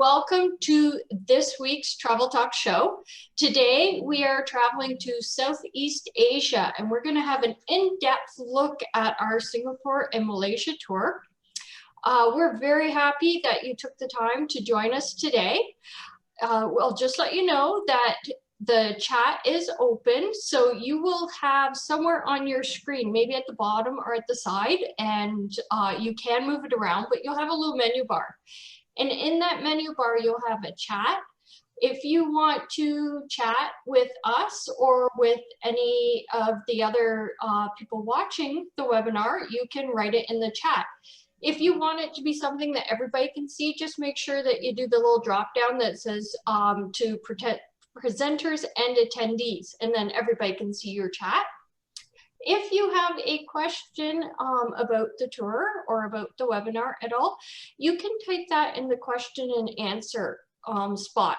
welcome to this week's Travel Talk show. Today we are traveling to Southeast Asia and we're going to have an in-depth look at our Singapore and Malaysia tour. We're very happy that you took the time to join us today. We'll just let you know that the chat is open, so you will have somewhere on your screen, maybe at the bottom or at the side, and you can move it around, but you'll have a little menu bar. And in that menu bar, you'll have a chat. If you want to chat with us or with any of the other people watching the webinar, you can write it in the chat. If you want it to be something that everybody can see, just make sure that you do the little drop down that says to protect presenters and attendees, and then everybody can see your chat. If you have a question about the tour or about the webinar at all, you can type that in the question and answer spot.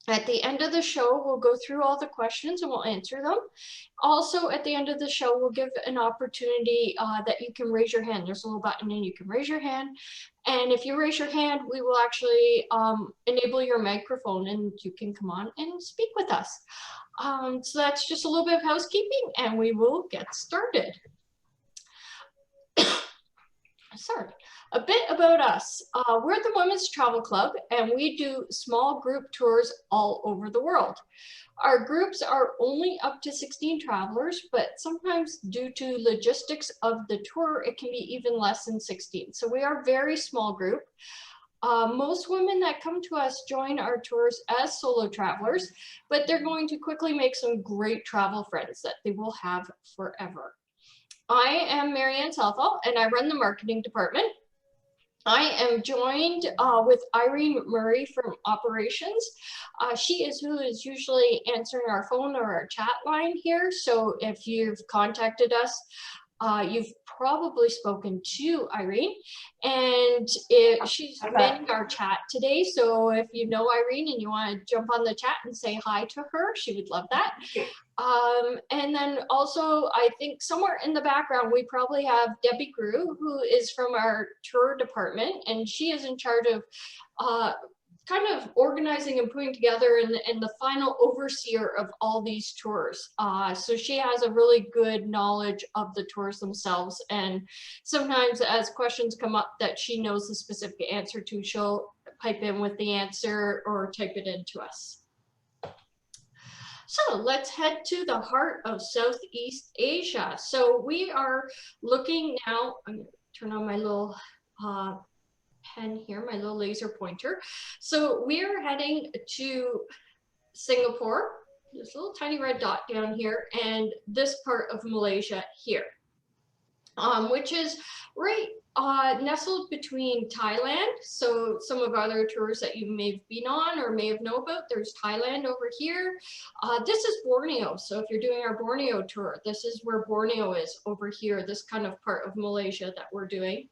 At the end of the show, we'll go through all the questions and we'll answer them. Also, at the end of the show, we'll give an opportunity that you can raise your hand. There's a little button and you can raise your hand. And if you raise your hand, we will actually enable your microphone and you can come on and speak with us. So that's just a little bit of housekeeping and we will get started. Sorry. A bit about us. We're the Women's Travel Club and we do small group tours all over the world. Our groups are only up to 16 travelers, but sometimes due to logistics of the tour, it can be even less than 16. So we are a very small group. Most women that come to us join our tours as solo travelers, but they're going to quickly make some great travel friends that they will have forever. I am Marianne Southall and I run the marketing department. I am joined with Irene Murray from operations. She is who is usually answering our phone or our chat line here. So if you've contacted us, you've probably spoken to Irene, and she's manning our chat today. So if you know Irene and you want to jump on the chat and say hi to her, she would love that. And then also, I think somewhere in the background, we probably have Debbie Grew, who is from our tour department, and she is in charge of kind of organizing and putting together and the final overseer of all these tours. So she has a really good knowledge of the tours themselves. And sometimes as questions come up that she knows the specific answer to, she'll pipe in with the answer or type it in to us. So let's head to the heart of Southeast Asia. So we are looking now, I'm gonna turn on my little pen here, my little laser pointer. So we are heading to Singapore, this little tiny red dot down here, and this part of Malaysia here, which is right nestled between Thailand. So some of other tours that you may have been on or may have known about, there's Thailand over here. This is Borneo. So if you're doing our Borneo tour, this is where Borneo is over here, this kind of part of Malaysia that we're doing.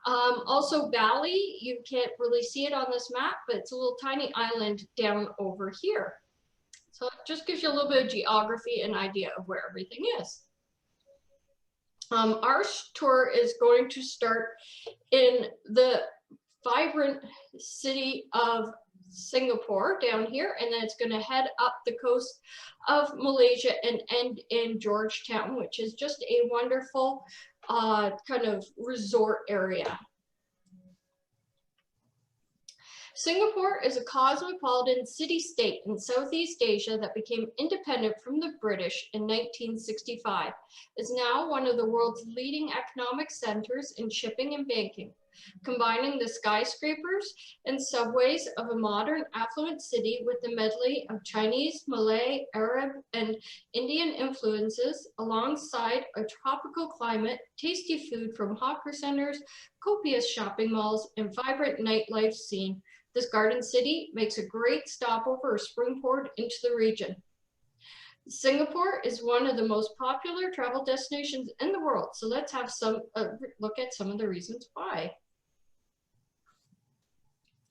Also Bali, you can't really see it on this map, but it's a little tiny island down over here. So it just gives you a little bit of geography and idea of where everything is. Our tour is going to start in the vibrant city of Singapore down here, and then it's going to head up the coast of Malaysia and end in Georgetown, which is just a wonderful kind of resort area. Singapore is a cosmopolitan city-state in Southeast Asia that became independent from the British in 1965. It's now one of the world's leading economic centers in shipping and banking, combining the skyscrapers and subways of a modern, affluent city with a medley of Chinese, Malay, Arab, and Indian influences, alongside a tropical climate, tasty food from hawker centers, copious shopping malls, and vibrant nightlife scene. This garden city makes a great stopover or springboard into the region. Singapore is one of the most popular travel destinations in the world. So let's have some look at some of the reasons why.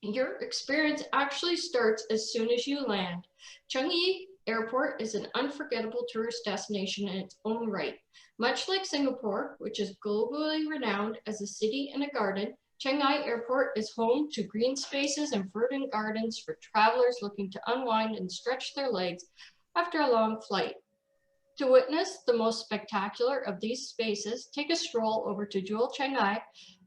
Your experience actually starts as soon as you land. Changi Airport is an unforgettable tourist destination in its own right. Much like Singapore, which is globally renowned as a city and a garden, Chiang Mai Airport is home to green spaces and fruiting gardens for travelers looking to unwind and stretch their legs after a long flight. To witness the most spectacular of these spaces, take a stroll over to Jewel Chiang Mai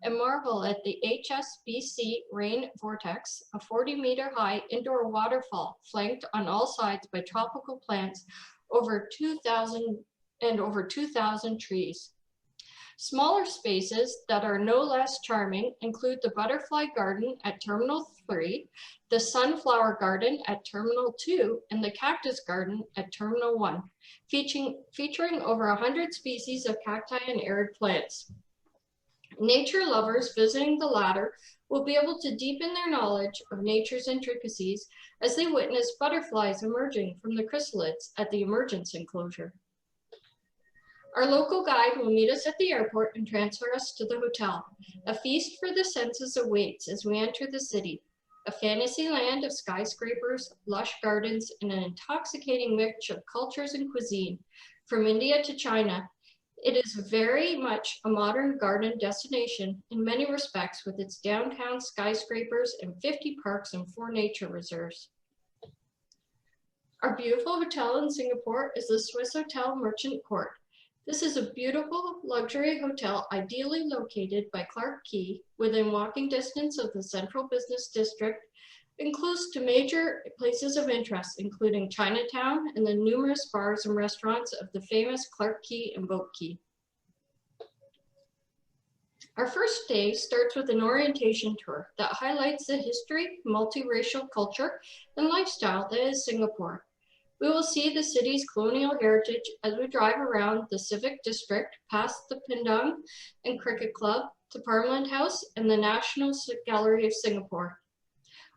and marvel at the HSBC Rain Vortex, a 40-meter-high indoor waterfall flanked on all sides by tropical plants over 2,000 trees. Smaller spaces that are no less charming include the Butterfly Garden at Terminal 3, the Sunflower Garden at Terminal 2, and the Cactus Garden at Terminal 1, featuring over 100 species of cacti and arid plants. Nature lovers visiting the latter will be able to deepen their knowledge of nature's intricacies as they witness butterflies emerging from the chrysalids at the emergence enclosure. Our local guide will meet us at the airport and transfer us to the hotel. A feast for the senses awaits as we enter the city, a fantasy land of skyscrapers, lush gardens, and an intoxicating mix of cultures and cuisine, from India to China. It is very much a modern garden destination in many respects, with its downtown skyscrapers and 50 parks and 4 nature reserves. Our beautiful hotel in Singapore is the Swiss Hotel Merchant Court. This is a beautiful luxury hotel ideally located by Clarke Quay within walking distance of the central business district and close to major places of interest, including Chinatown and the numerous bars and restaurants of the famous Clarke Quay and Boat Quay. Our first day starts with an orientation tour that highlights the history, multiracial culture, and lifestyle that is Singapore. We will see the city's colonial heritage as we drive around the Civic District, past the Penang and Cricket Club, to Parliament House and the National Gallery of Singapore.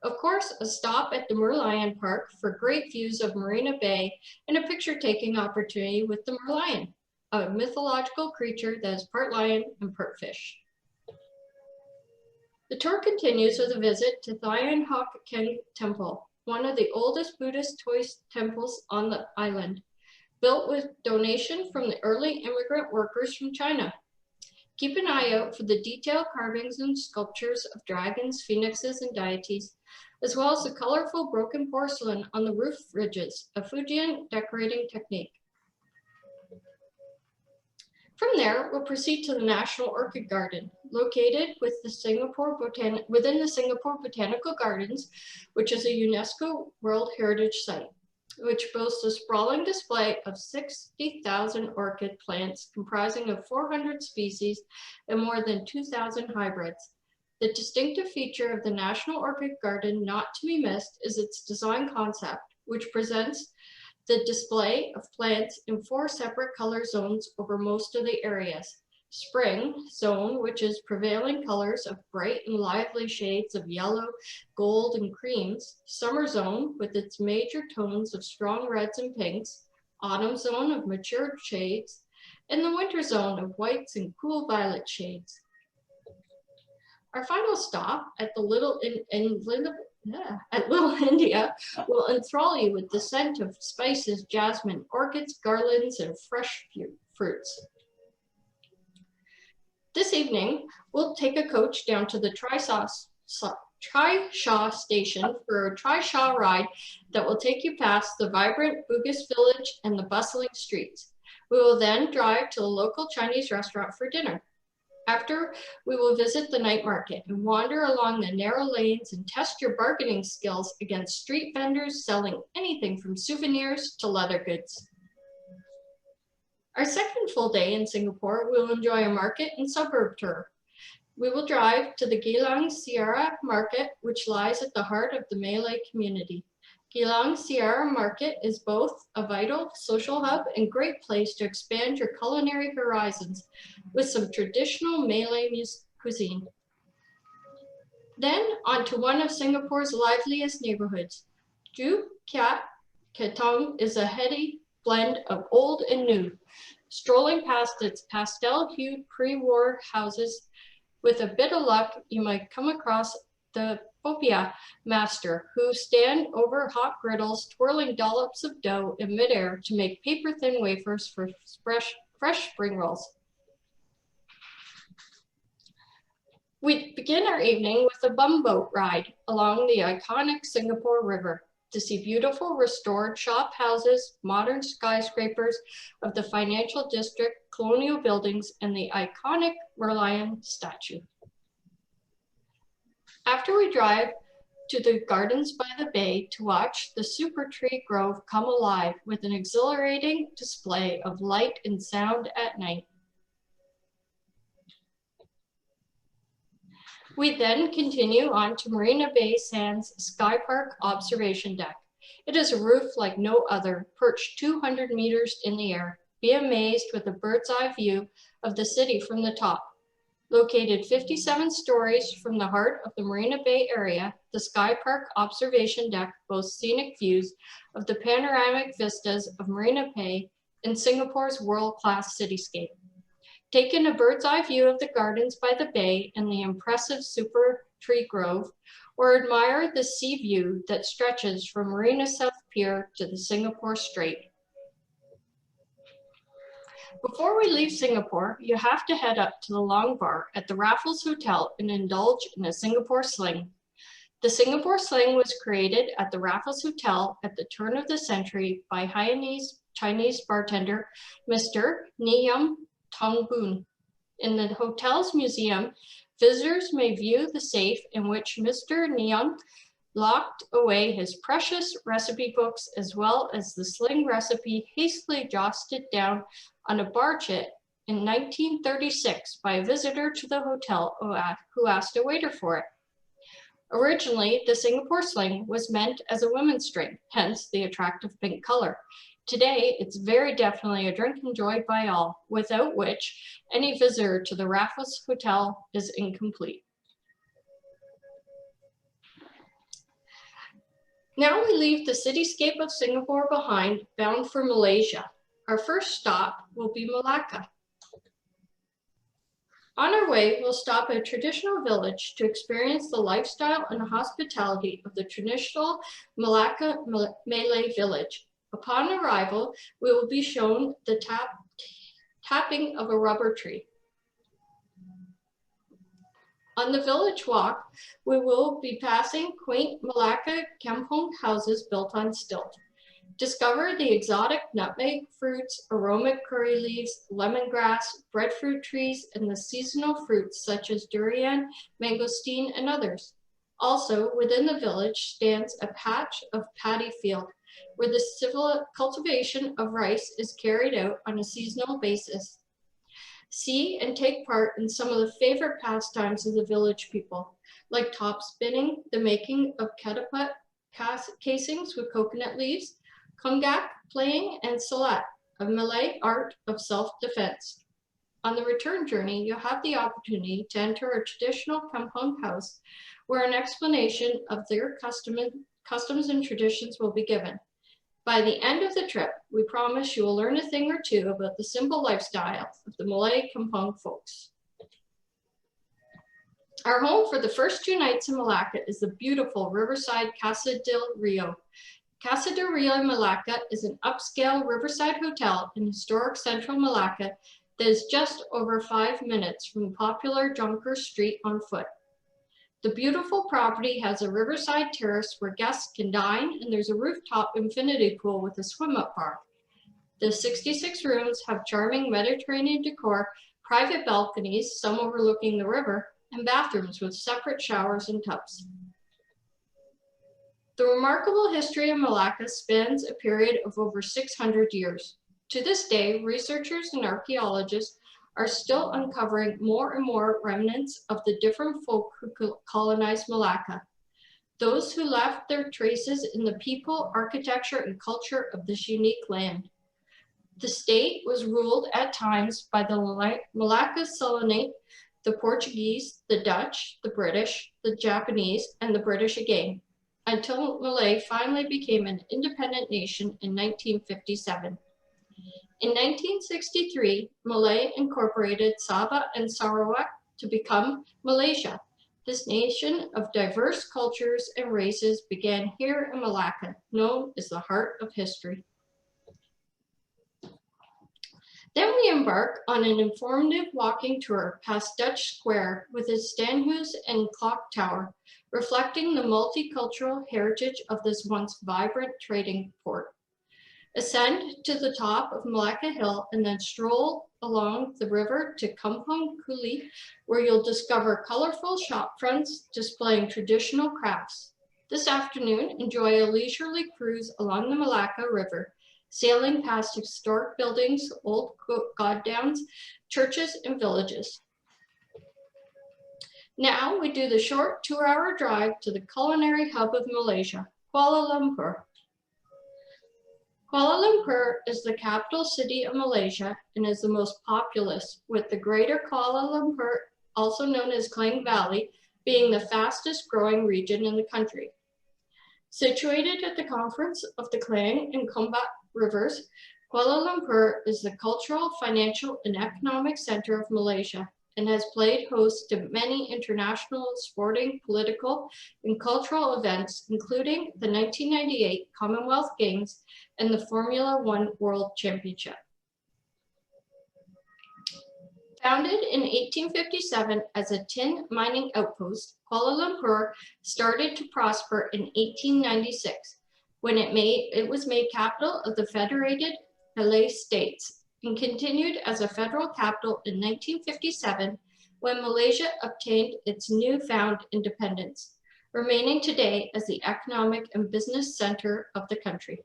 Of course, a stop at the Merlion Park for great views of Marina Bay and a picture-taking opportunity with the Merlion, a mythological creature that is part lion and part fish. The tour continues with a visit to Psy Temple, one of the oldest Buddhist temples on the island, built with donation from the early immigrant workers from China. Keep an eye out for the detailed carvings and sculptures of dragons, phoenixes, and deities, as well as the colorful broken porcelain on the roof ridges, a Fujian decorating technique. From there, we'll proceed to the National Orchid Garden, located within the Singapore Botanical Gardens, which is a UNESCO World Heritage Site, which boasts a sprawling display of 60,000 orchid plants comprising of 400 species and more than 2,000 hybrids. The distinctive feature of the National Orchid Garden not to be missed is its design concept, which presents the display of plants in 4 separate color zones over most of the areas. Spring zone, which is prevailing colors of bright and lively shades of yellow, gold, and creams. Summer zone, with its major tones of strong reds and pinks. Autumn zone of matured shades. And the winter zone of whites and cool violet shades. Our final stop at the Little India will enthrall you with the scent of spices, jasmine, orchids, garlands, and fresh fruits. This evening, we'll take a coach down to the Trishaw station for a Trishaw ride that will take you past the vibrant Bugis village and the bustling streets. We will then drive to a local Chinese restaurant for dinner. After, we will visit the night market and wander along the narrow lanes and test your bargaining skills against street vendors selling anything from souvenirs to leather goods. Our second full day in Singapore, we will enjoy a market and suburb tour. We will drive to the Geylang Sierra Market, which lies at the heart of the Malay community. Geylang Sierra Market is both a vital social hub and great place to expand your culinary horizons with some traditional Malay cuisine. Then on to one of Singapore's liveliest neighborhoods. Joo Kiat Ketong is a heady blend of old and new, strolling past its pastel-hued pre-war houses. With a bit of luck, you might come across the Popia master, who stand over hot griddles, twirling dollops of dough in midair to make paper-thin wafers for fresh spring rolls. We begin our evening with a bumboat ride along the iconic Singapore River to see beautiful restored shop houses, modern skyscrapers of the financial district, colonial buildings, and the iconic Merlion statue. After we drive to the gardens by the bay to watch the super tree grove come alive with an exhilarating display of light and sound at night. We then continue on to Marina Bay Sands Sky Park observation deck. It is a roof like no other, perched 200 meters in the air. Be amazed with a bird's eye view of the city from the top. Located 57 stories from the heart of the Marina Bay area, the Sky Park observation deck boasts scenic views of the panoramic vistas of Marina Bay and Singapore's world-class cityscape. Take in a bird's eye view of the gardens by the bay and the impressive super tree grove, or admire the sea view that stretches from Marina South Pier to the Singapore Strait. Before we leave Singapore, you have to head up to the Long Bar at the Raffles Hotel and indulge in a Singapore Sling. The Singapore Sling was created at the Raffles Hotel at the turn of the century by Chinese bartender Mr. Niyam Tongboon. In the hotel's museum, visitors may view the safe in which Mr. Niyam locked away his precious recipe books, as well as the sling recipe hastily jotted down on a bar chit in 1936 by a visitor to the hotel who asked a waiter for it. Originally, the Singapore Sling was meant as a women's drink, hence the attractive pink color. Today, it's very definitely a drink enjoyed by all, without which any visitor to the Raffles Hotel is incomplete. Now we leave the cityscape of Singapore behind, bound for Malaysia. Our first stop will be Malacca. On our way, we'll stop at a traditional village to experience the lifestyle and hospitality of the traditional Malacca Malay village. Upon arrival, we will be shown the tapping of a rubber tree. On the village walk, we will be passing quaint Malacca kampong houses built on stilt. Discover the exotic nutmeg fruits, aromatic curry leaves, lemongrass, breadfruit trees, and the seasonal fruits such as durian, mangosteen, and others. Also, within the village stands a patch of paddy field, where the civil cultivation of rice is carried out on a seasonal basis. See and take part in some of the favorite pastimes of the village people, like top spinning, the making of ketaput casings with coconut leaves, konggak playing, and salat, a Malay art of self-defense. On the return journey, you'll have the opportunity to enter a traditional kampong house where an explanation of their customs and traditions will be given. By the end of the trip, we promise you will learn a thing or two about the simple lifestyle of the Malay kampong folks. Our home for the first 2 nights in Malacca is the beautiful Riverside Casa del Rio. Casa del Rio in Malacca is an upscale riverside hotel in historic central Malacca that is just over 5 minutes from popular Jonker Street on foot. The beautiful property has a riverside terrace where guests can dine, and there's a rooftop infinity pool with a swim-up bar. The 66 rooms have charming Mediterranean decor, private balconies, some overlooking the river, and bathrooms with separate showers and tubs. The remarkable history of Malacca spans a period of over 600 years. To this day, researchers and archaeologists are still uncovering more and more remnants of the different folk who colonized Malacca. Those who left their traces in the people, architecture, and culture of this unique land. The state was ruled at times by the Malacca Sultanate, the Portuguese, the Dutch, the British, the Japanese, and the British again, until Malay finally became an independent nation in 1957. In 1963, Malay incorporated Sabah and Sarawak to become Malaysia. This nation of diverse cultures and races began here in Malacca, known as the heart of history. Then we embark on an informative walking tour past Dutch Square with its standhouse and clock tower, reflecting the multicultural heritage of this once vibrant trading port. Ascend to the top of Malacca Hill and then stroll along the river to Kampong Kuli, where you'll discover colorful shop fronts displaying traditional crafts. This afternoon, enjoy a leisurely cruise along the Malacca River, sailing past historic buildings, old goddowns, churches, and villages. Now we do the short 2-hour drive to the culinary hub of Malaysia, Kuala Lumpur. Kuala Lumpur is the capital city of Malaysia and is the most populous, with the Greater Kuala Lumpur, also known as Klang Valley, being the fastest growing region in the country. Situated at the confluence of the Klang and Kombat rivers, Kuala Lumpur is the cultural, financial, and economic center of Malaysia and has played host to many international sporting, political, and cultural events, including the 1998 Commonwealth Games and the Formula One World Championship. Founded in 1857 as a tin mining outpost, Kuala Lumpur started to prosper in 1896 when it was made capital of the Federated Malay States and continued as a federal capital in 1957 when Malaysia obtained its newfound independence, remaining today as the economic and business center of the country.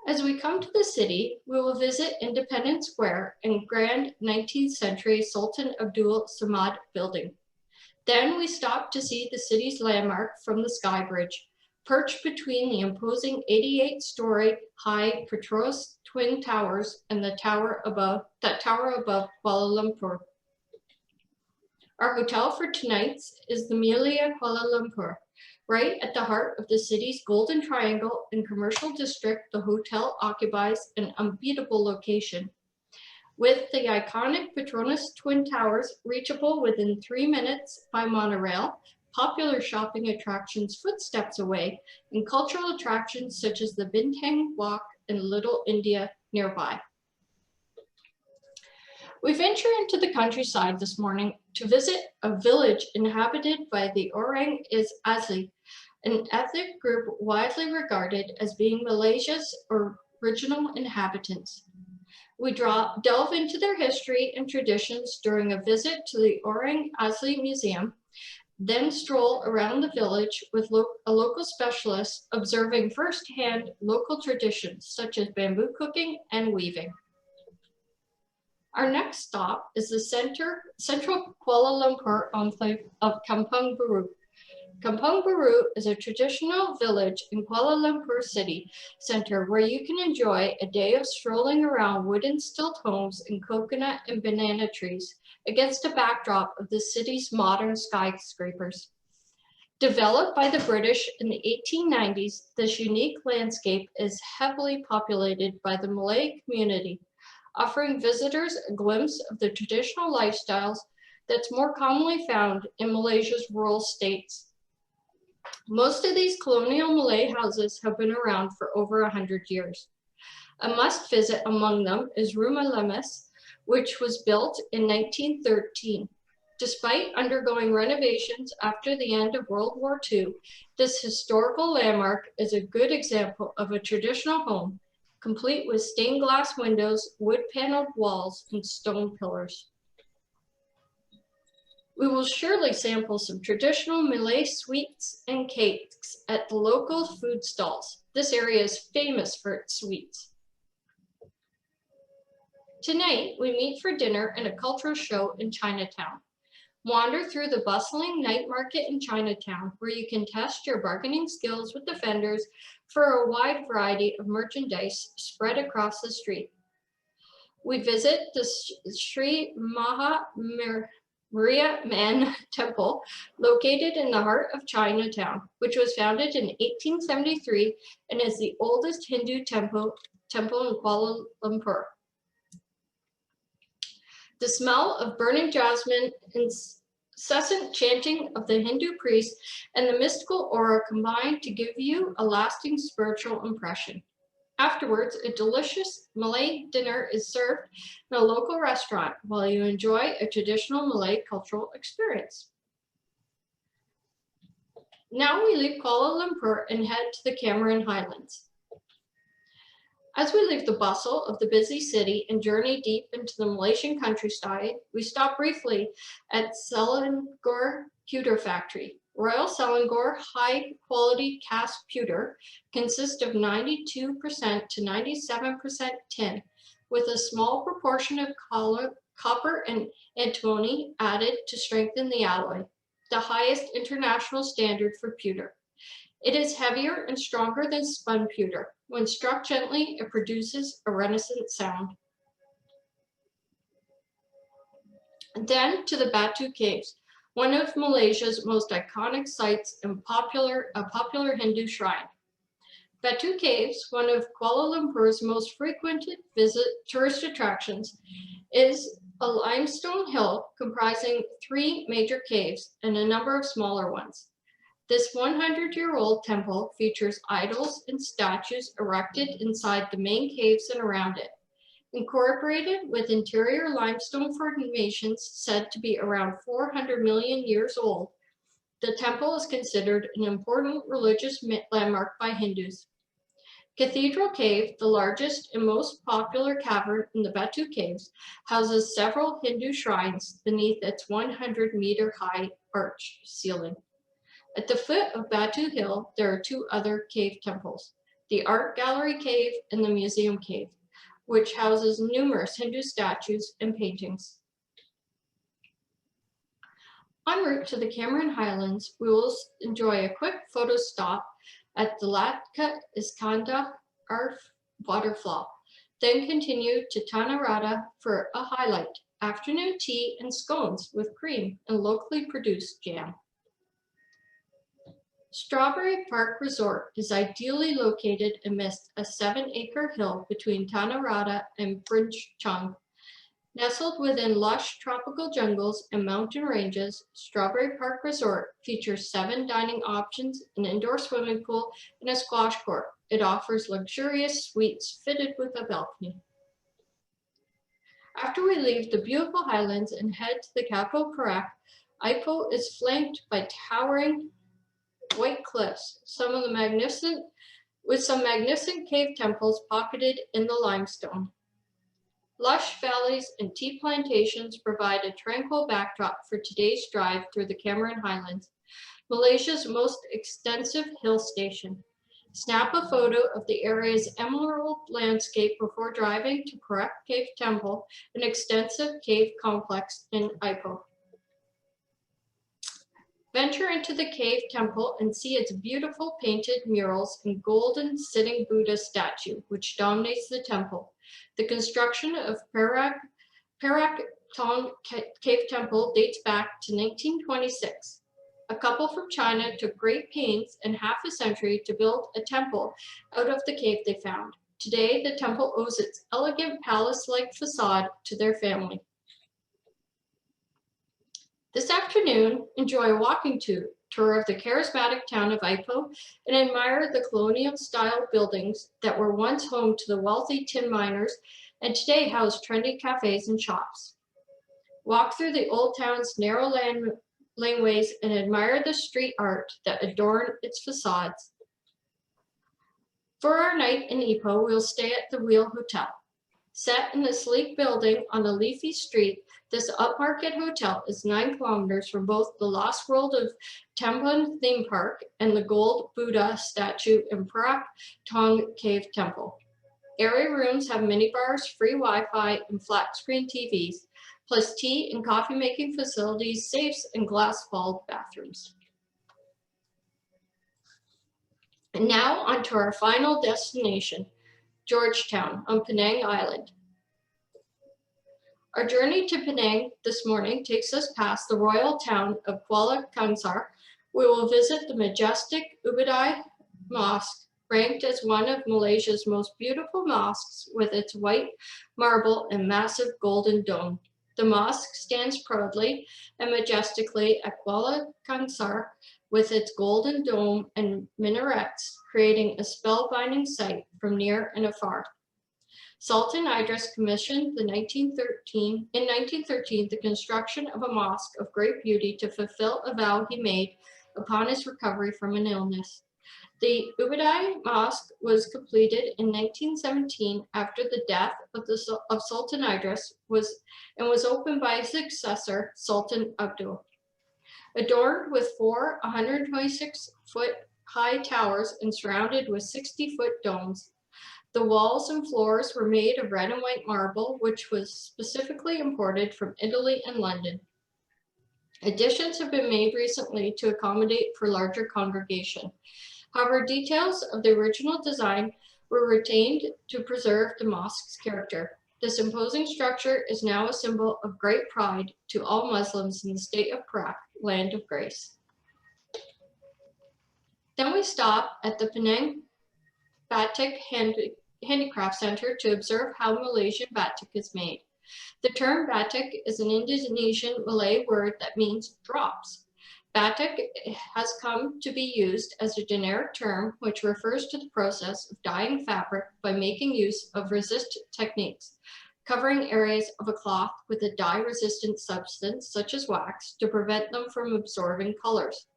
As we come to the city, we will visit Independence Square and grand 19th century Sultan Abdul Samad building. Then we stop to see the city's landmark from the Sky Bridge, perched between the imposing 88-story high Petronas Twin Towers and the tower above Kuala Lumpur. Our hotel for tonight is the Merlion Kuala Lumpur. Right at the heart of the city's Golden Triangle and commercial district, the hotel occupies an unbeatable location. With the iconic Petronas Twin Towers reachable within 3 minutes by monorail, popular shopping attractions footsteps away, and cultural attractions such as the Bintang Walk and Little India nearby. We venture into the countryside this morning to visit a village inhabited by the Orang Asli, an ethnic group widely regarded as being Malaysia's original inhabitants. We delve into their history and traditions during a visit to the Orang Asli Museum, then stroll around the village with a local specialist observing firsthand local traditions such as bamboo cooking and weaving. Our next stop is the central Kuala Lumpur enclave of Kampong Baru. Kampong Baru is a traditional village in Kuala Lumpur city center where you can enjoy a day of strolling around wooden stilt homes and coconut and banana trees against a backdrop of the city's modern skyscrapers. Developed by the British in the 1890s, this unique landscape is heavily populated by the Malay community, offering visitors a glimpse of the traditional lifestyles that's more commonly found in Malaysia's rural states. Most of these colonial Malay houses have been around for over 100 years. A must visit among them is Rumah Lemes, which was built in 1913. Despite undergoing renovations after the end of World War II, this historical landmark is a good example of a traditional home, complete with stained glass windows, wood-paneled walls, and stone pillars. We will surely sample some traditional Malay sweets and cakes at the local food stalls. This area is famous for its sweets. Tonight, we meet for dinner and a cultural show in Chinatown. Wander through the bustling night market in Chinatown, where you can test your bargaining skills with the vendors for a wide variety of merchandise spread across the street. We visit the Sri Maria Man Temple, located in the heart of Chinatown, which was founded in 1873 and is the oldest Hindu temple in Kuala Lumpur. The smell of burning jasmine, incessant chanting of the Hindu priests, and the mystical aura combine to give you a lasting spiritual impression. Afterwards, a delicious Malay dinner is served in a local restaurant while you enjoy a traditional Malay cultural experience. Now we leave Kuala Lumpur and head to the Cameron Highlands. As we leave the bustle of the busy city and journey deep into the Malaysian countryside, we stop briefly at Selangor Pewter Factory. Royal Selangor high-quality cast pewter consists of 92% to 97% tin, with a small proportion of copper and antimony added to strengthen the alloy, the highest international standard for pewter. It is heavier and stronger than spun pewter. When struck gently, it produces a resonant sound. And then to the Batu Caves, one of Malaysia's most iconic sites and a popular Hindu shrine. Batu Caves, one of Kuala Lumpur's most frequented tourist attractions, is a limestone hill comprising 3 major caves and a number of smaller ones. This 100-year-old temple features idols and statues erected inside the main caves and around it. Incorporated with interior limestone formations said to be around 400 million years old, the temple is considered an important religious landmark by Hindus. Cathedral Cave, the largest and most popular cavern in the Batu Caves, houses several Hindu shrines beneath its 100-meter-high arched ceiling. At the foot of Batu Hill, there are 2 other cave temples, the Art Gallery Cave and the Museum Cave, which houses numerous Hindu statues and paintings. En route to the Cameron Highlands, we will enjoy a quick photo stop at the Latka Iskandar waterfall, then continue to Tanah Rata for a highlight, afternoon tea and scones with cream and locally produced jam. Strawberry Park Resort is ideally located amidst a 7-acre hill between Tanah Rata and Brinchang. Nestled within lush tropical jungles and mountain ranges, Strawberry Park Resort features 7 dining options, an indoor swimming pool, and a squash court. It offers luxurious suites fitted with a balcony. After we leave the beautiful highlands and head to the capital Perak, Ipoh is flanked by towering white cliffs, with some magnificent cave temples pocketed in the limestone. Lush valleys and tea plantations provide a tranquil backdrop for today's drive through the Cameron Highlands, Malaysia's most extensive hill station. Snap a photo of the area's emerald landscape before driving to Perak Cave Temple, an extensive cave complex in Ipoh. Venture into the cave temple and see its beautiful painted murals and golden sitting Buddha statue, which dominates the temple. The construction of Perak Cave Temple dates back to 1926. A couple from China took great pains and half a century to build a temple out of the cave they found. Today, the temple owes its elegant palace-like facade to their family. This afternoon, enjoy a walking tour of the charismatic town of Ipoh and admire the colonial-style buildings that were once home to the wealthy tin miners and today house trendy cafes and shops. Walk through the old town's narrow laneways and admire the street art that adorn its facades. For our night in Ipoh, we'll stay at the Wheel Hotel. Set in a sleek building on a leafy street, this upmarket hotel is 9 kilometers from both the Lost World of Tambun theme park and the gold Buddha statue in Perak Tong Cave Temple. Area rooms have minibars, free Wi-Fi, and flat-screen TVs, plus tea and coffee-making facilities, safes, and glass-walled bathrooms. And now on to our final destination, Georgetown on Penang Island. Our journey to Penang this morning takes us past the royal town of Kuala Kangsar. We will visit the majestic Ubudai Mosque, ranked as one of Malaysia's most beautiful mosques with its white marble and massive golden dome. The mosque stands proudly and majestically at Kuala Kangsar with its golden dome and minarets creating a spellbinding sight from near and afar. Sultan Idris commissioned in 1913 the construction of a mosque of great beauty to fulfill a vow he made upon his recovery from an illness. The Ubudai Mosque was completed in 1917 after the death of Sultan Idris and was opened by his successor, Sultan Abdul. Adorned with four 126-foot high towers and surrounded with 60-foot domes, the walls and floors were made of red and white marble, which was specifically imported from Italy and London. Additions have been made recently to accommodate for larger congregation. However, details of the original design were retained to preserve the mosque's character. This imposing structure is now a symbol of great pride to all Muslims in the state of Perak, land of grace. Then we stop at the Penang Batik Handicraft Center to observe how Malaysian batik is made. The term batik is an Indonesian Malay word that means drops. Batik has come to be used as a generic term which refers to the process of dyeing fabric by making use of resist techniques, covering areas of a cloth with a dye-resistant substance such as wax to prevent them from absorbing colors.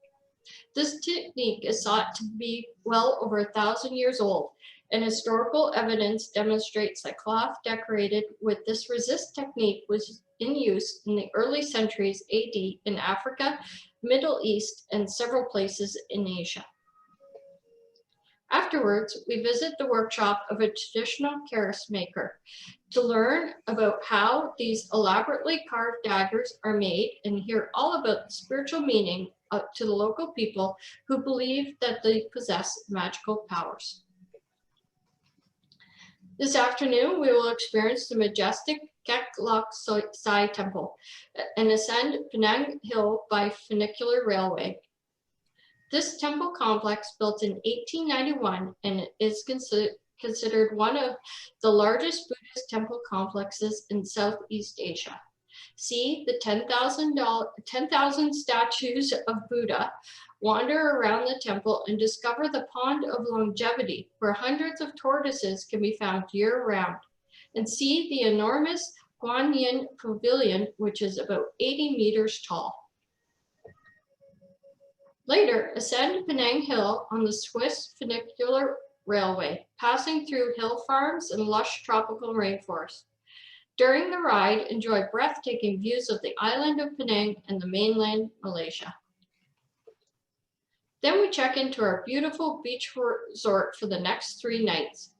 This technique is thought to be well over 1,000 years old, and historical evidence demonstrates that cloth decorated with this resist technique was in use in the early centuries AD in Africa, Middle East, and several places in Asia. Afterwards, we visit the workshop of a traditional keris maker to learn about how these elaborately carved daggers are made and hear all about the spiritual meaning to the local people who believe that they possess magical powers. This afternoon, we will experience the majestic Psy Temple and ascend Penang Hill by funicular railway. This temple complex, built in 1891, and is considered one of the largest Buddhist temple complexes in Southeast Asia. See the 10,000 statues of Buddha, wander around the temple and discover the Pond of Longevity, where hundreds of tortoises can be found year-round, and see the enormous Guan Yin Pavilion, which is about 80 meters tall. Later, ascend Penang Hill on the Swiss funicular railway, passing through hill farms and lush tropical rainforests. During the ride, enjoy breathtaking views of the island of Penang and the mainland Malaysia. Then we check into our beautiful beach resort for the next 3 nights.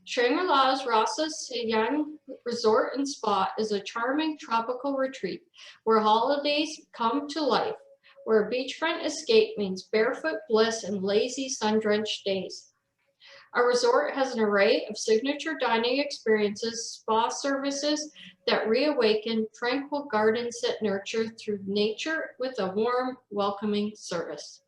Shangri-La's Rasa Sayang Resort and Spa is a charming tropical retreat where holidays come to life, where a beachfront escape means barefoot bliss and lazy sun-drenched days. Our resort has an array of signature dining experiences, spa services that reawaken, tranquil gardens that nurture through nature with a warm, welcoming service.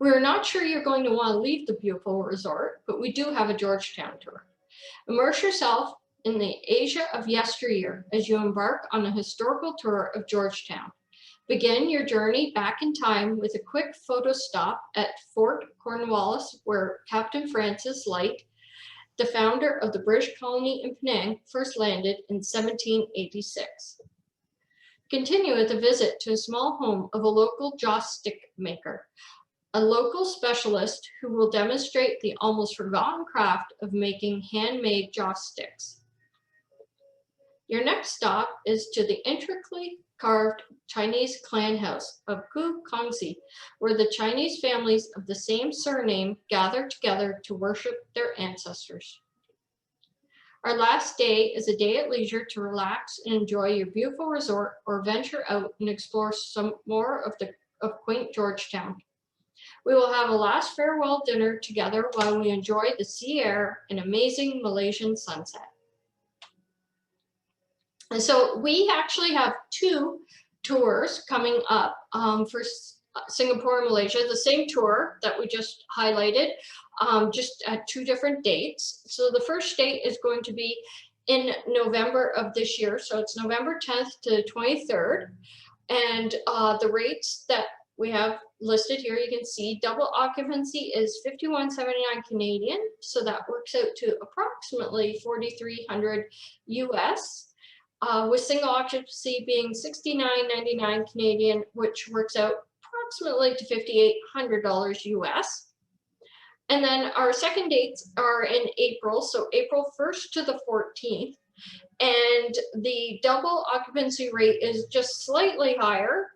We're not sure you're going to want to leave the beautiful resort, but we do have a Georgetown tour. Immerse yourself in the Asia of yesteryear as you embark on a historical tour of Georgetown. Begin your journey back in time with a quick photo stop at Fort Cornwallis, where Captain Francis Light, the founder of the British colony in Penang, first landed in 1786. Continue with a visit to a small home of a local joss stick maker, a local specialist who will demonstrate the almost forgotten craft of making handmade joss sticks. Your next stop is to the intricately carved Chinese clan house of Ku Kongsi, where the Chinese families of the same surname gather together to worship their ancestors. Our last day is a day at leisure to relax and enjoy your beautiful resort, or venture out and explore some more of quaint Georgetown. We will have a last farewell dinner together while we enjoy the sea air and amazing Malaysian sunset. And so we actually have 2 tours coming up for Singapore and Malaysia, the same tour that we just highlighted, just at 2 different dates. So the first date is going to be in November of this year. So it's November 10th to 23rd. And the rates that we have listed here, you can see double occupancy is 51.79 Canadian. So that works out to approximately 4,300 US. With single occupancy being 69.99 Canadian, which works out approximately to $5,800 US. And then our second dates are in April, so April 1st to the 14th. And the double occupancy rate is just slightly higher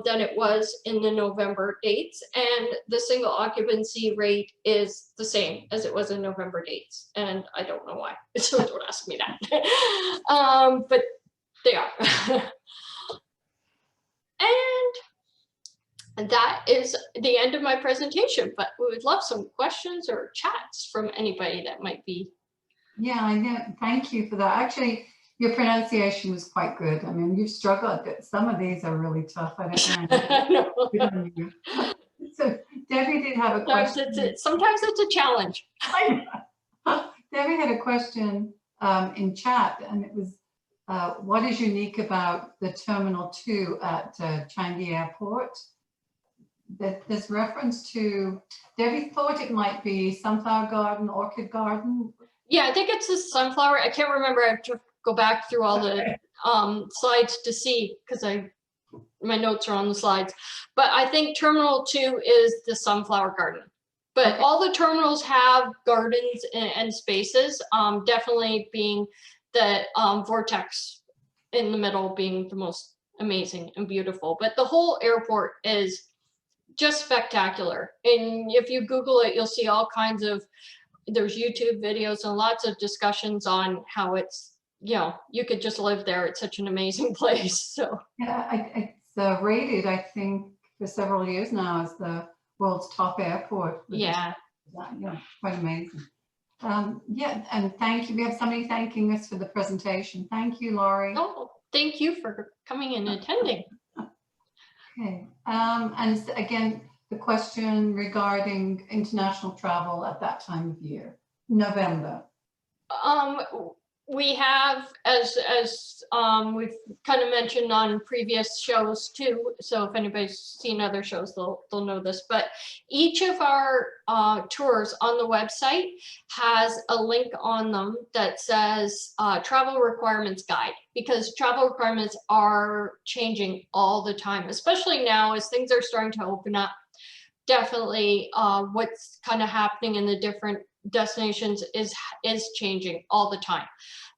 than it was in the November dates. And the single occupancy rate is the same as it was in November dates. And I don't know why, so don't ask me that. But they are. And that is the end of my presentation, but we would love some questions or chats from anybody that might be. Yeah, I know. Thank you for that. Actually, your pronunciation was quite good. I mean, you've struggled. Some of these are really tough. I don't know. Good on you. So Debbie did have a question. Sometimes it's a challenge. Debbie had a question in chat, and it was, what is unique about the Terminal 2 at Changi Airport? That there's reference to, Debbie thought it might be Sunflower Garden, Orchid Garden. Yeah, I think it's the sunflower. I can't remember. I have to go back through all the slides to see, because my notes are on the slides. But I think Terminal 2 is the sunflower garden. But all the terminals have gardens and spaces, definitely being the vortex in the middle being the most amazing and beautiful. But the whole airport is just spectacular. And if you Google it, you'll see all kinds of, there's YouTube videos and lots of discussions on how it's, you know, you could just live there. It's such an amazing place. So yeah, it's rated, I think, for several years now as the world's top airport. Yeah. Yeah, quite amazing. Yeah, and thank you. We have somebody thanking us for the presentation. Thank you, Laurie. Oh, thank you for coming and attending. Okay, and again, the question regarding international travel at that time of year, November. We have, as we've kind of mentioned on previous shows too, so if anybody's seen other shows, they'll know this, but each of our tours on the website has a link on them that says travel requirements guide, because travel requirements are changing all the time, especially now as things are starting to open up. Definitely what's kind of happening in the different destinations is changing all the time.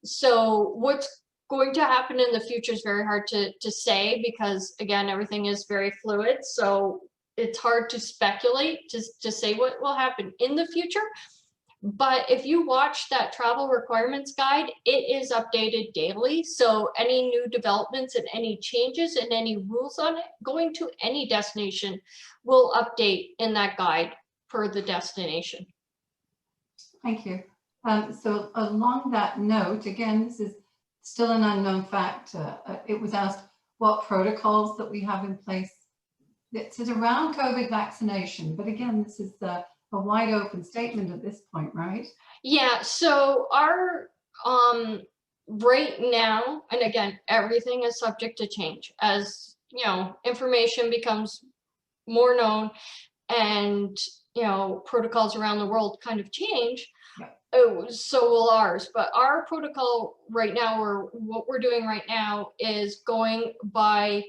So what's going to happen in the future is very hard to say, because again, everything is very fluid. So it's hard to speculate to say what will happen in the future. But if you watch that travel requirements guide, it is updated daily. So any new developments and any changes and any rules on it going to any destination will update in that guide per the destination. Thank you. So along that note, again, this is still an unknown factor. It was asked what protocols that we have in place. It's around COVID vaccination, but again, this is a wide open statement at this point, right? Yeah, so our right now, and again, everything is subject to change as, you know, information becomes more known and, you know, protocols around the world kind of change. So will ours, but our protocol right now, or what we're doing right now, is going by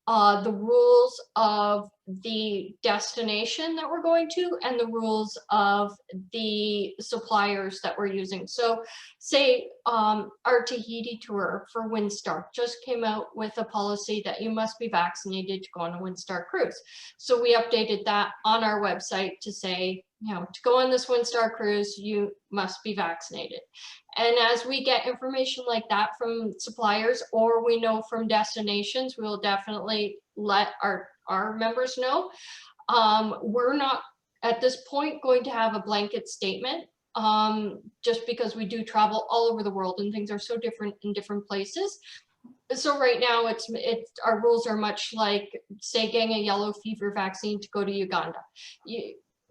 the rules of the destination that we're going to and the rules of the suppliers that we're using. So say our Tahiti tour for Windstar just came out with a policy that you must be vaccinated to go on a Windstar cruise. So we updated that on our website to say, you know, to go on this Windstar cruise, you must be vaccinated. And as we get information like that from suppliers, or we know from destinations, we will definitely let our members know. We're not at this point going to have a blanket statement, just because we do travel all over the world and things are so different in different places. So right now it's our rules are much like, say, getting a yellow fever vaccine to go to Uganda.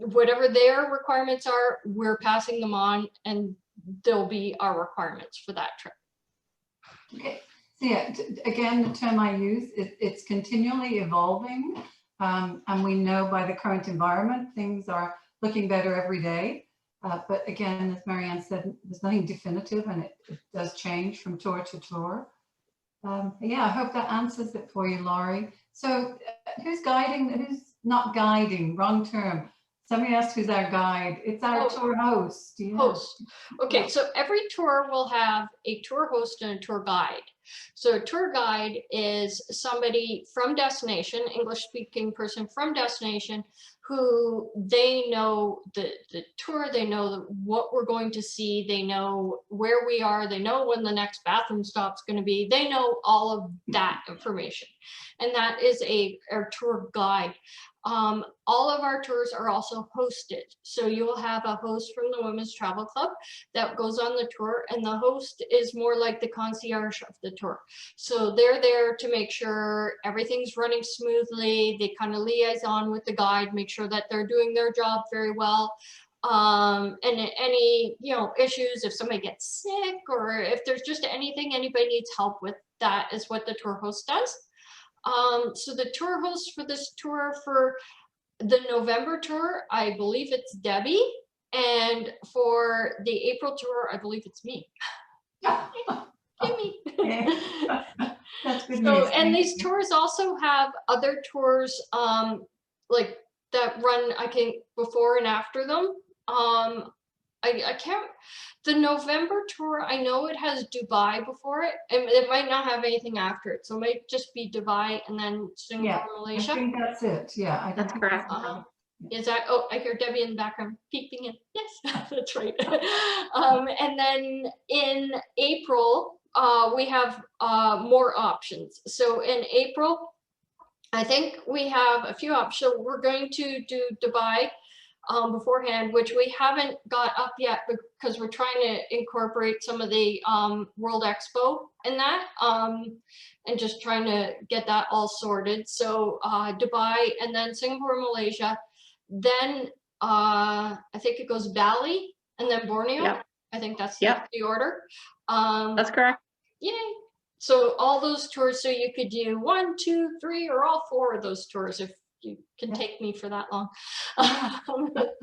Whatever their requirements are, we're passing them on, and they'll be our requirements for that trip. Okay, so yeah, again, the term I use, it's continually evolving. And we know by the current environment, things are looking better every day. But again, as Marianne said, there's nothing definitive, and it does change from tour to tour. Yeah, I hope that answers it for you, Laurie. So who's guiding, who's not guiding, wrong term. Somebody asked who's our guide. It's our tour host. Yeah. Host. Okay, so every tour will have a tour host and a tour guide. So a tour guide is somebody from destination, English speaking person from destination, who they know the tour, they know what we're going to see, they know where we are, they know when the next bathroom stop's going to be, they know all of that information. And that is our tour guide. All of our tours are also hosted. So you will have a host from the Women's Travel Club that goes on the tour, and the host is more like the concierge of the tour. So they're there to make sure everything's running smoothly. They kind of liaison with the guide, make sure that they're doing their job very well. And any, issues, if somebody gets sick or if there's just anything anybody needs help with, that is what the tour host does. So the tour host for this tour, for the November tour, I believe it's Debbie, and for the April tour, I believe it's me. Give me. That's good So, news. and these tours also have other tours, like that run, I think, before and after them. I can't, the November tour, I know it has Dubai before it, and it might not have anything after it. So it might just be Dubai and then Singapore, Malaysia. I think that's it. Yeah, That's correct. Is that, I hear Debbie in the background peeping in. Yes, that's right. And then in April, we have more options. So in April, I think we have a few options. So we're going to do Dubai beforehand, which we haven't got up yet because we're trying to incorporate some of the World Expo in that, and just trying to get that all sorted. So Dubai, and then Singapore, Malaysia, then I think it goes Bali, and then Borneo. Yep. I think that's the order. That's correct. Yay. So all those tours, so you could do 1, 2, 3, or all 4 of those tours if you can take me for that long. But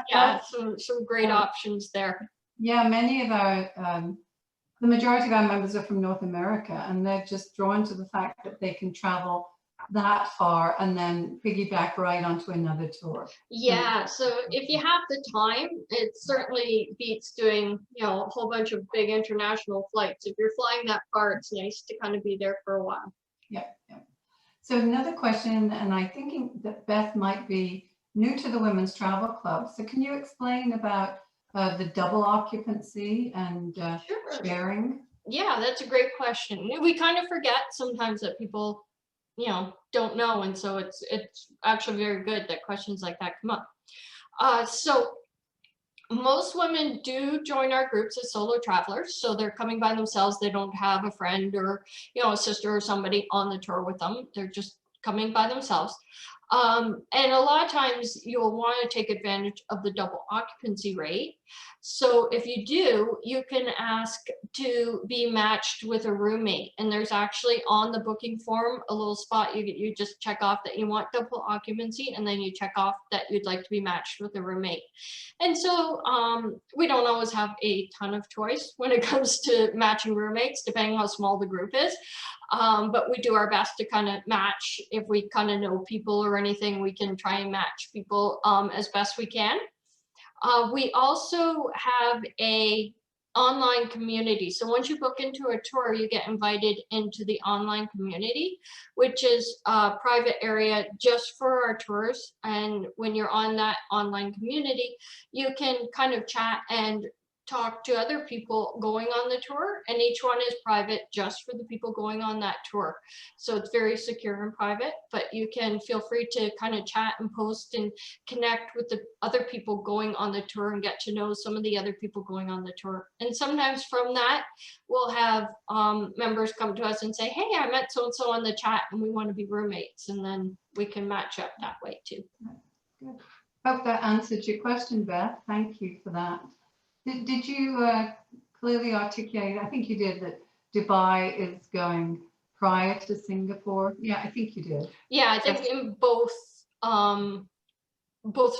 yeah, some great options there. Yeah, many of our, the majority of our members are from North America, and they're just drawn to the fact that they can travel that far and then piggyback right onto another tour. Yeah, so if you have the time, it certainly beats doing, a whole bunch of big international flights. If you're flying that far, it's nice to kind of be there for a while. Yeah. So another question, and I'm thinking that Beth might be new to the Women's Travel Club. So can you explain about the double occupancy and sharing? Yeah, that's a great question. We kind of forget sometimes that people, don't know, and so it's actually very good that questions like that come up. So most women do join our groups as solo travelers, so they're coming by themselves. They don't have a friend or a sister or somebody on the tour with them. They're just coming by themselves. And a lot of times you'll want to take advantage of the double occupancy rate. So if you do, you can ask to be matched with a roommate. And there's actually on the booking form a little spot you just check off that you want double occupancy, and then you check off that you'd like to be matched with a roommate. And so we don't always have a ton of choice when it comes to matching roommates, depending how small the group is. But we do our best to kind of match. If we kind of know people or anything, we can try and match people as best we can. We also have a online community. So once you book into a tour, you get invited into the online community, which is a private area just for our tours. And when you're on that online community, you can kind of chat and talk to other people going on the tour, and each one is private just for the people going on that tour. So it's very secure and private, but you can feel free to kind of chat and post and connect with the other people going on the tour and get to know some of the other people going on the tour. And sometimes from that, we'll have members come to us and say, hey, I met so-and-so on the chat and we want to be roommates, and then we can match up that way too. Good. Hope that answered your question, Beth. Thank you for that. Did you clearly articulate, I think you did, that Dubai is going prior to Singapore? Yeah, I think you did. Yeah, I think in both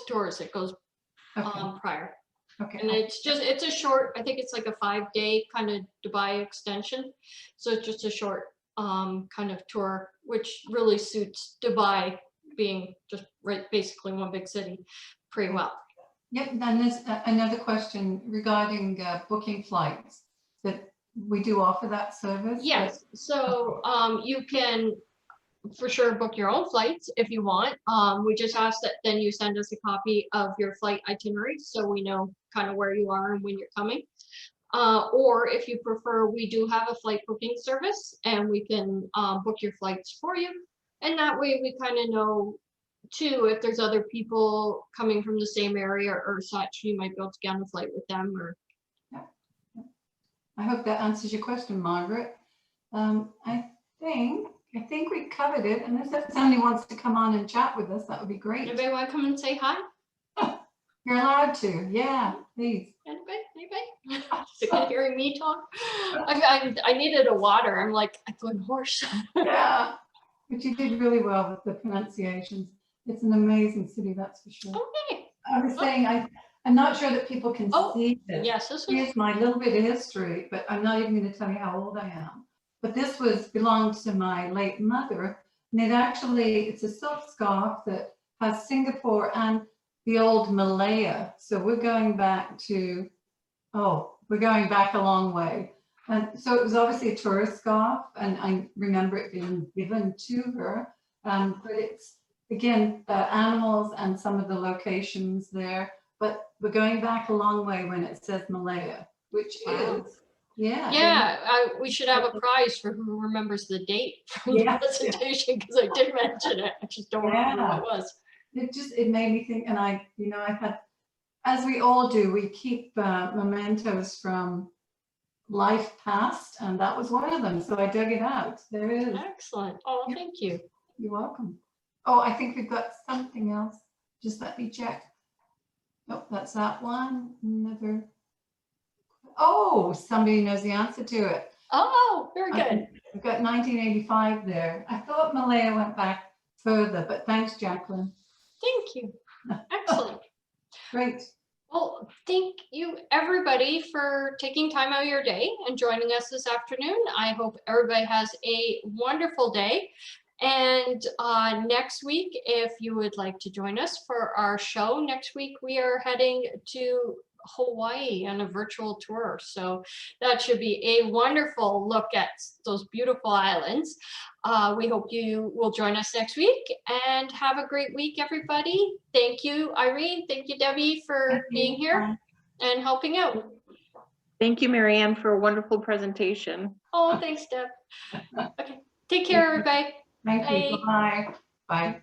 tours it goes prior. Okay. And it's a short, I think it's like a 5-day kind of Dubai extension. So it's just a short kind of tour, which really suits Dubai being just basically one big city pretty well. Yep, and there's another question regarding booking flights, that we do offer that service? Yes, so you can for sure book your own flights if you want. We just ask that then you send us a copy of your flight itinerary so we know kind of where you are and when you're coming. Or if you prefer, we do have a flight booking service and we can book your flights for you. And that way we kind of know too, if there's other people coming from the same area or such, you might be able to get on a flight with them. Or I hope that answers your question, Margaret. I think we covered it, unless if somebody wants to come on and chat with us, that would be great. Anybody want to come and say hi? You're allowed to, yeah, please. Anybody? Sick of hearing me talk? I needed a water. I'm like a good horse. Yeah, but you did really well with the pronunciations. It's an amazing city, that's for sure. Okay. I was saying, I'm not sure that people can see this. Yes, Here's my little bit of history, but I'm not even going to tell you how old I am. But this belonged to my late mother, and it's a silk scarf that has Singapore and the old Malaya. So we're going back a long way. And so it was obviously a tourist scarf, and I remember it being given to her. But it's, again, animals and some of the locations there. But we're going back a long way when it says Malaya, which is, we should have a prize for who remembers the date from the presentation, because I did mention it. I just don't remember what it was. It made me think, and I had, as we all do, we keep mementos from life past, and that was one of them. So I dug it out. There it is. Excellent. Oh, thank you. You're welcome. Oh, I think we've got something else. Just let me check. Nope, that's that one. Another. Oh, somebody knows the answer to it. Oh, very good. We've got 1985 there. I thought Malaya went back further, but thanks, Jacqueline. Thank you. Excellent. Great. Well, thank you everybody for taking time out of your day and joining us this afternoon. I hope everybody has a wonderful day. And next week, if you would like to join us for our show, next week we are heading to Hawaii on a virtual tour. So that should be a wonderful look at those beautiful islands. We hope you will join us next week, and have a great week, everybody. Thank you, Irene. Thank you, Debbie, for being here and helping out. Thank you, Marianne, for a wonderful presentation. Oh, thanks, Deb. Okay, take care, everybody. Thank you. Bye. Bye.